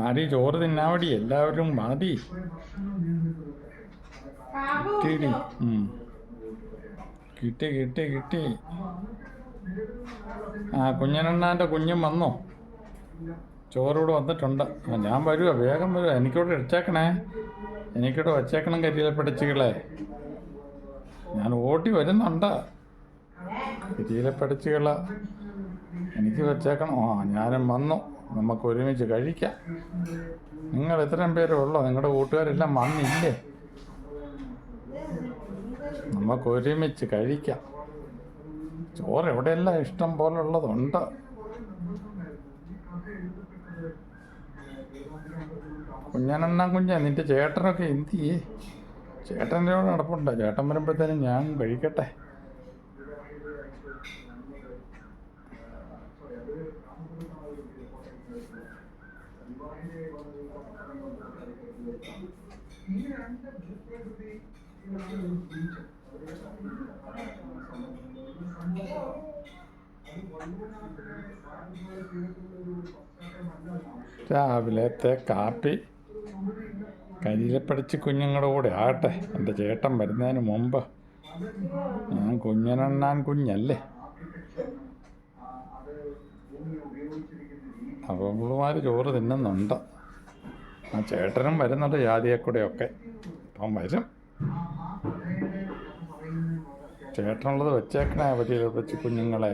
ആടി ചോറ് തിന്നാവടി, എല്ലാവരും മതി. കിട്ടിയടി. കിട്ടി കിട്ടി കിട്ടി. ആ കുഞ്ഞനണ്ണാൻ്റെ കുഞ്ഞും വന്നോ? ചോറിവിടെ വന്നിട്ടുണ്ട്. ഞാൻ വരുക, വേഗം വരുക. എനിക്കിവിടെ വെച്ചേക്കണേ, എനിക്കിവിടെ വച്ചേക്കണം കരിയിലപ്പടച്ചികളെ. ഞാൻ ഓട്ടി വരുന്നുണ്ട്. കരിയിലപ്പടച്ചികളെ എനിക്ക് വെച്ചേക്കണം. ഞാനും വന്നു. നമുക്ക് ഒരുമിച്ച് കഴിക്കാം. നിങ്ങൾ ഇത്രയും പേരേ ഉള്ളോ? നിങ്ങളുടെ കൂട്ടുകാരെല്ലാം വന്നില്ലേ? നമുക്ക് ഒരുമിച്ച് കഴിക്കാം. ചോറ് എവിടെയെല്ലാം ഇഷ്ടം പോലെ ഉള്ളതുണ്ട്. കുഞ്ഞനെണ്ണ നിന്റെ ചേട്ടനൊക്കെ എന്ത് ചെയ്യേ? ചേട്ടൻ്റെ കൂടെ നടപ്പുണ്ട്. ചേട്ടൻ വരുമ്പോഴത്തേനും ഞാൻ കഴിക്കട്ടെ. രാവിലത്തെ കാപ്പി കരിയിലപ്പടിച്ച് കുഞ്ഞുങ്ങളുടെ കൂടെ ആകട്ടെ. എൻ്റെ ചേട്ടൻ വരുന്നതിന് മുമ്പ്. ഞാൻ കുഞ്ഞനെണ്ണാൻ കുഞ്ഞല്ലേ. അവളുമാർ ചോറ് തിന്നുന്നുണ്ട്. ആ ചേട്ടനും വരുന്നുണ്ട് ജാതിയെ കൂടെയൊക്കെ. അപ്പം വരും. ചേട്ടനുള്ളത് വെച്ചേക്കണേ കരിയിലപ്പടിച്ച് കുഞ്ഞുങ്ങളെ.